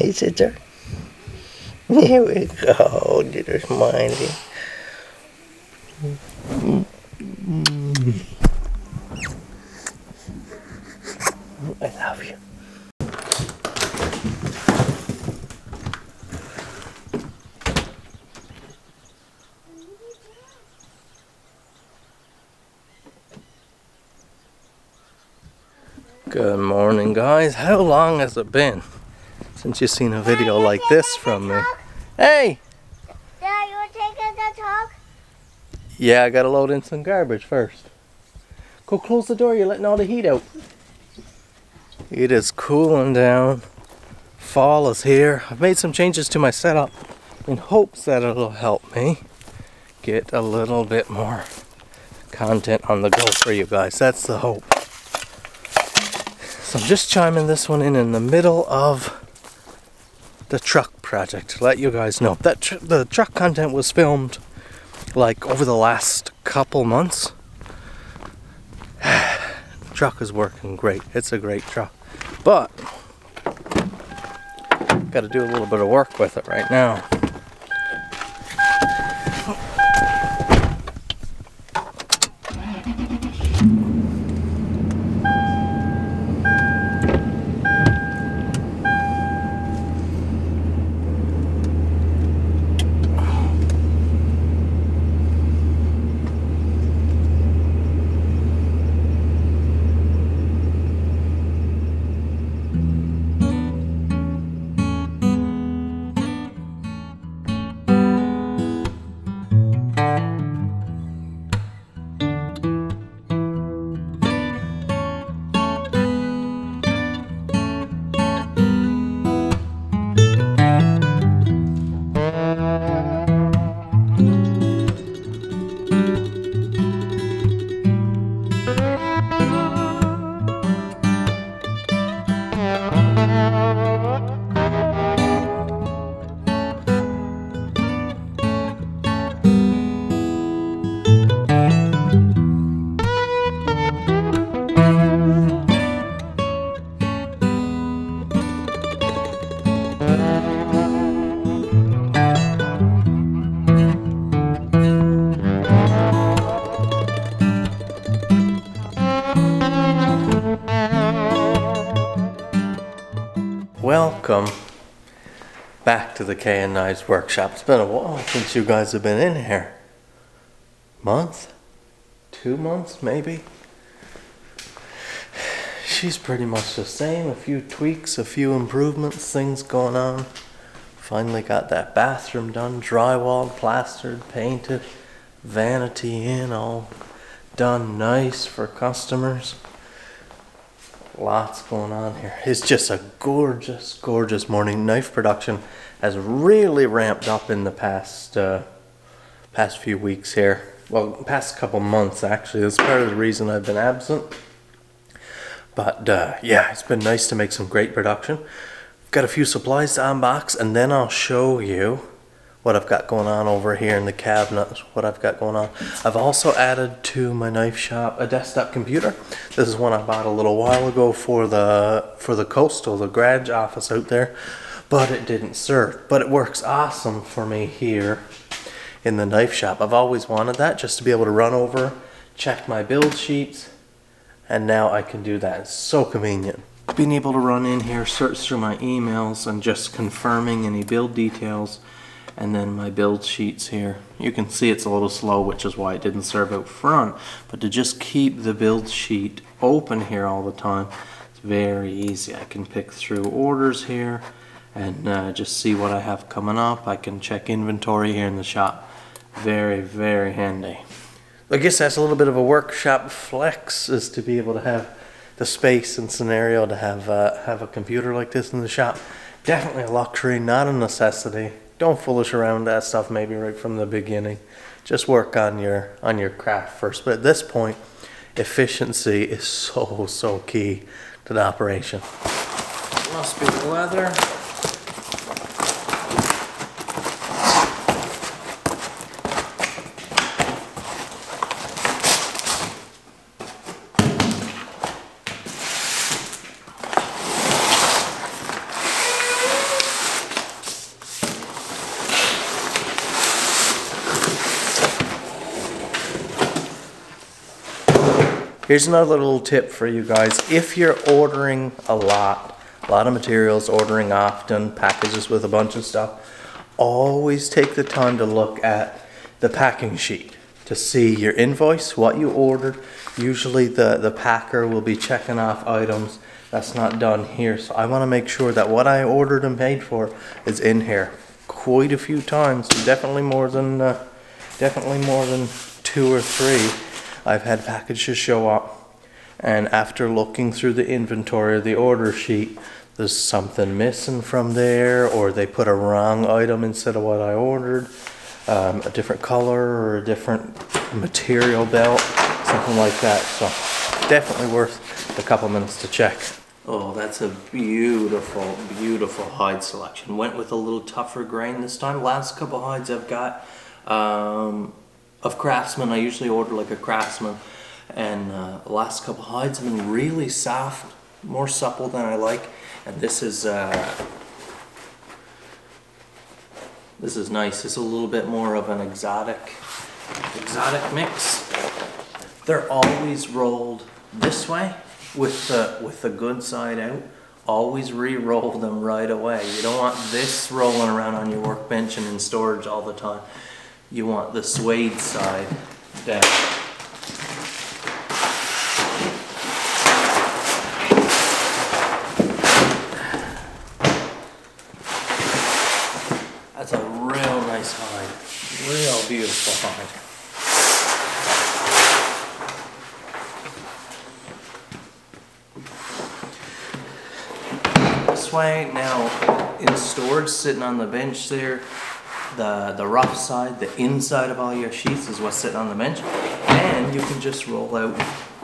Hey, sister. Here we go. You're smiling. I love you. Good morning, guys. How long has it been since you've seen a video like this from me? Hey! Dad, you taking the talk? Yeah, I gotta load in some garbage first. Go close the door, you're letting all the heat out. It is cooling down. Fall is here. I've made some changes to my setup in hopes that it'll help me get a little bit more content on the go for you guys. That's the hope. So I'm just chiming this one in the middle of the truck project to let you guys know that the truck content was filmed like over the last couple months. The truck is working great. It's a great truck, but got to do a little bit of work with it right now. Welcome back to the Kay and I's workshop. It's been a while since you guys have been in here. Month? 2 months maybe? She's pretty much the same. A few tweaks, a few improvements, things going on. Finally got that bathroom done, drywalled, plastered, painted, vanity in, all done nice for customers. Lots going on here. It's just a gorgeous, gorgeous morning. Knife production has really ramped up in the past few weeks here. Well, past couple months actually. That's part of the reason I've been absent. But yeah, it's been nice to make some great production. Got a few supplies to unbox, and then I'll show you what I've got going on over here in the cabinet, what I've got going on. I've also added to my knife shop a desktop computer. This is one I bought a little while ago for the coastal, the garage office out there, but it didn't serve. But it works awesome for me here in the knife shop. I've always wanted that, just to be able to run over, check my build sheets, and now I can do that. It's so convenient. Being able to run in here, search through my emails, and just confirming any build details. And then my build sheets here. You can see it's a little slow, which is why it didn't serve out front. But to just keep the build sheet open here all the time, it's very easy. I can pick through orders here and just see what I have coming up. I can check inventory here in the shop. Very, very handy. I guess that's a little bit of a workshop flex, is to be able to have the space and scenario to have a computer like this in the shop. Definitely a luxury, not a necessity. Don't foolish around with that stuff maybe right from the beginning. Just work on your craft first. But at this point, efficiency is so key to the operation. Must be leather. Here's another little tip for you guys. If you're ordering a lot of materials, ordering often, packages with a bunch of stuff, always take the time to look at the packing sheet to see your invoice, what you ordered. Usually the packer will be checking off items. That's not done here, so I want to make sure that what I ordered and paid for is in here. Quite a few times, definitely more than 2 or 3. I've had packages show up, and after looking through the inventory or the order sheet, there's something missing from there, or they put a wrong item instead of what I ordered, a different color or a different material belt, something like that. So definitely worth a couple minutes to check. Oh, that's a beautiful, beautiful hide selection. Went with a little tougher grain this time. Last couple hides I've got of Craftsman. I usually order like a Craftsman, and the last couple hides have been really soft, more supple than I like. And this is nice. This is a little bit more of an exotic mix. They're always rolled this way with the good side out. Always re-roll them right away. You don't want this rolling around on your workbench and in storage all the time. You want the suede side down. That's a real nice hide. Real beautiful hide. This way now in storage, sitting on the bench there, the rough side, the inside of all your sheets is what's sitting on the bench, and you can just roll out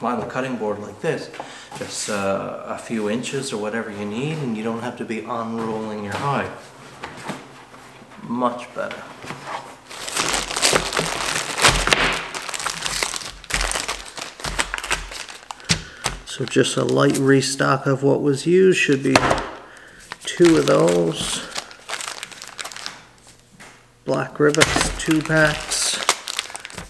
on the cutting board like this, just a few inches or whatever you need, and you don't have to be unrolling your hide. Much better. So just a light restock of what was used. Should be 2 of those. Black rivets, 2 packs.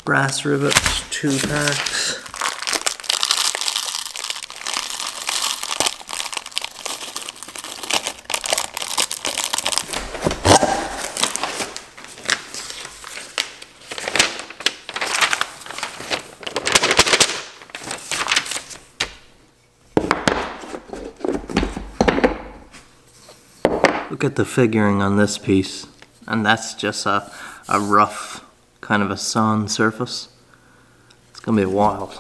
Brass rivets, 2 packs. Look at the figuring on this piece, and that's just a rough kind of a sawn surface. It's gonna be wild.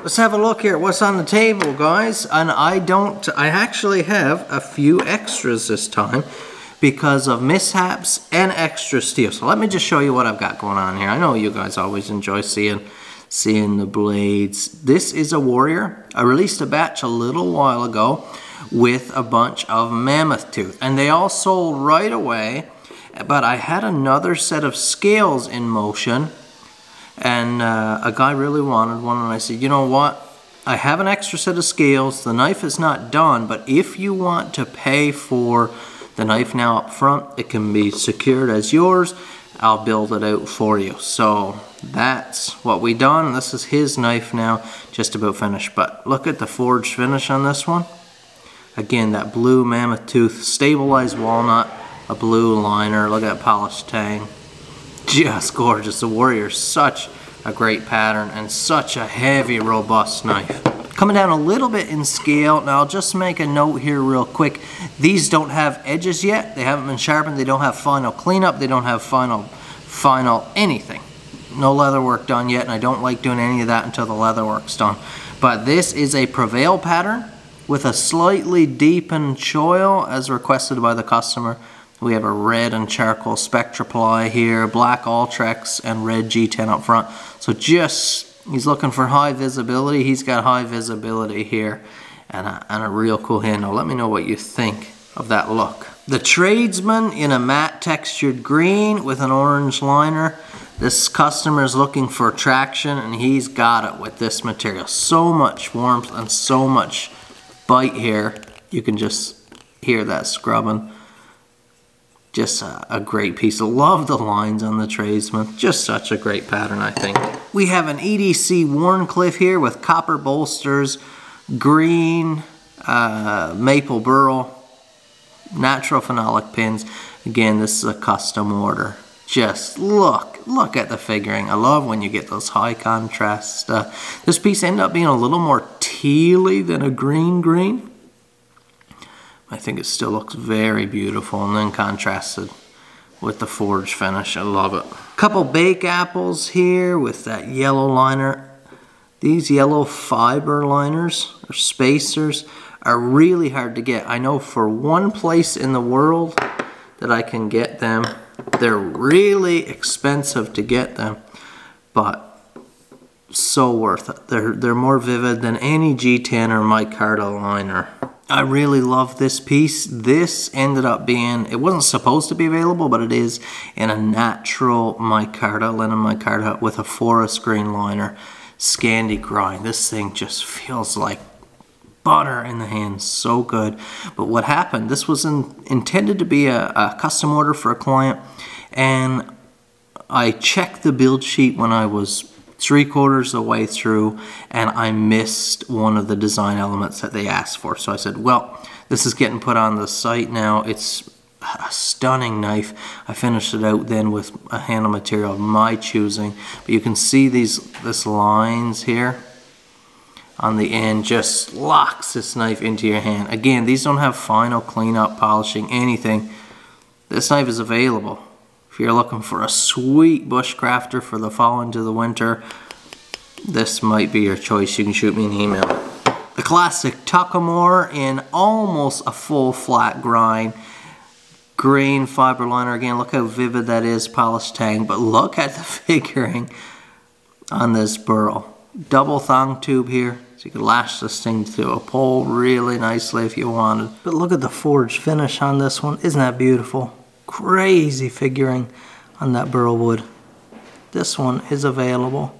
Let's have a look here at what's on the table, guys. And I actually have a few extras this time because of mishaps and extra steel. So let me just show you what I've got going on here. I know you guys always enjoy seeing the blades. This is a Warrior. I released a batch a little while ago with a bunch of mammoth tooth, and they all sold right away. But I had another set of scales in motion, and a guy really wanted one, and I said, you know what? I have an extra set of scales. The knife is not done, but if you want to pay for the knife now up front, it can be secured as yours. I'll build it out for you. So that's what we done. This is his knife now, just about finished. But look at the forged finish on this one. Again, that blue mammoth tooth, stabilized walnut, a blue liner. Look at that polished tang. Just gorgeous. The Warrior's such a great pattern and such a heavy, robust knife. Coming down a little bit in scale. Now I'll just make a note here real quick. These don't have edges yet. They haven't been sharpened. They don't have final cleanup. They don't have final anything. No leather work done yet, and I don't like doing any of that until the leather work's done. But this is a Prevail pattern with a slightly deepened choil as requested by the customer. We have a red and charcoal Spectra ply here, black Ultrex, and red G10 up front. So he's looking for high visibility. He's got high visibility here and a real cool handle. Let me know what you think of that look. The Tradesman in a matte textured green with an orange liner. This customer is looking for traction, and he's got it with this material. So much warmth and so much bite here. You can just hear that scrubbing. Just a great piece. I love the lines on the tradesman. Just such a great pattern, I think. We have an EDC Warncliffe here with copper bolsters, green maple burl, natural phenolic pins. Again, this is a custom order. Just look at the figuring. I love when you get those high contrast. This piece ended up being a little more tealy than a green. I think it still looks very beautiful, and then contrasted with the forge finish. I love it. Couple bake apples here with that yellow liner. These yellow fiber liners or spacers are really hard to get. I know for one place in the world that I can get them. They're really expensive to get them, but so worth it. They're more vivid than any G10 or micarta liner. I really love this piece. This ended up being, it wasn't supposed to be available, but it is in a natural micarta, linen micarta with a forest green liner, Scandi grind. This thing just feels like butter in the hand, so good. But what happened, this was intended to be a custom order for a client, and I checked the build sheet when I was 3/4 of the way through, and I missed one of the design elements that they asked for. So I said, well, this is getting put on the site now. It's a stunning knife. I finished it out then with a handle material of my choosing, but you can see this lines here on the end just locks this knife into your hand. Again, these don't have final cleanup, polishing, anything. This knife is available. If you're looking for a sweet bushcrafter for the fall into the winter, this might be your choice. You can shoot me an email. The classic Tuckamore in almost a full flat grind. Green fiber liner. Again, look how vivid that is, polished tang. But look at the figuring on this burl. Double thong tube here, so you can lash this thing to a pole really nicely if you wanted. But look at the forged finish on this one. Isn't that beautiful? Crazy figuring on that burl wood. This one is available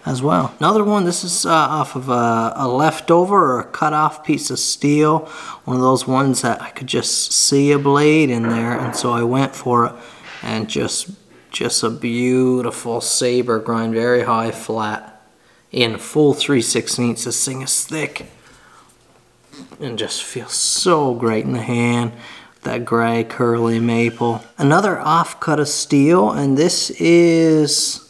as well. Another one, this is off of a leftover or a cut off piece of steel. One of those ones that I could just see a blade in there, and so I went for it. And just a beautiful saber grind, very high flat. In full 3/16. This thing is thick and just feels so great in the hand. That gray curly maple. Another offcut of steel, and this is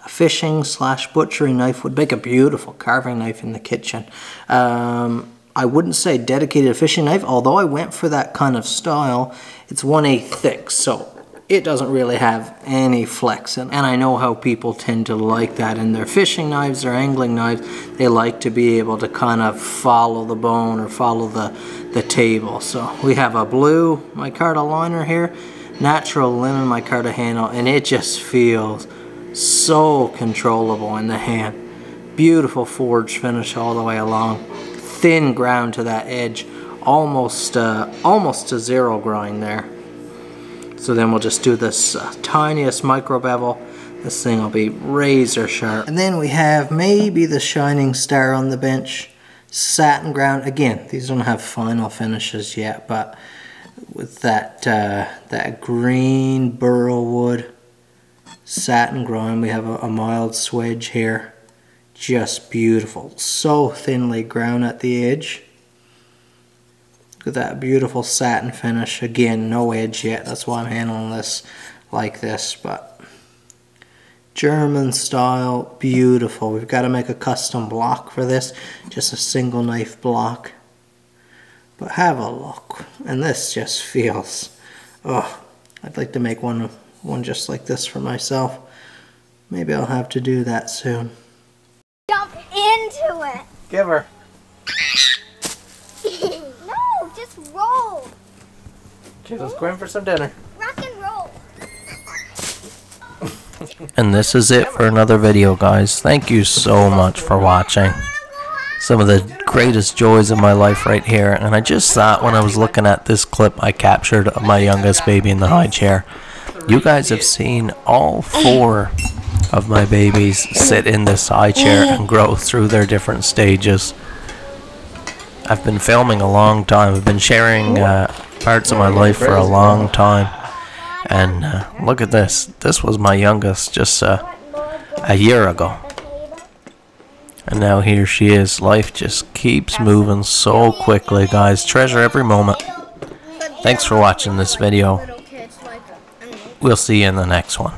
a fishing / butchery knife. Would make a beautiful carving knife in the kitchen. I wouldn't say dedicated fishing knife, although I went for that kind of style. It's 1/8 thick, so it doesn't really have any flex in it. And I know how people tend to like that in their fishing knives or angling knives. They like to be able to kind of follow the bone or follow the table. So we have a blue micarta liner here, natural linen micarta handle, and it just feels so controllable in the hand. Beautiful forged finish all the way along. Thin ground to that edge, almost to zero grind there. So then we'll just do this tiniest micro bevel. This thing will be razor sharp. And then we have maybe the shining star on the bench. Satin ground. Again, these don't have final finishes yet, but with that green burl wood satin grind, we have a mild swedge here. Just beautiful. So thinly ground at the edge. Look at that beautiful satin finish. Again, no edge yet. That's why I'm handling this like this. But German style, beautiful. We've got to make a custom block for this. Just a single knife block. But have a look. And this just feels... Oh, I'd like to make one just like this for myself. Maybe I'll have to do that soon. Jump into it. Give her. No, just roll. Okay, let's go in for some dinner. Rock and roll. And this is it for another video, guys. Thank you so much for watching. Some of the greatest joys of my life right here. And I just thought when I was looking at this clip I captured of my youngest baby in the high chair, You guys have seen all 4 of my babies sit in this high chair and grow through their different stages. I've been filming a long time. I've been sharing parts of my life for a long time. And look at this. This was my youngest just a year ago. And now here she is. Life just keeps moving so quickly, guys. Treasure every moment. Thanks for watching this video. We'll see you in the next one.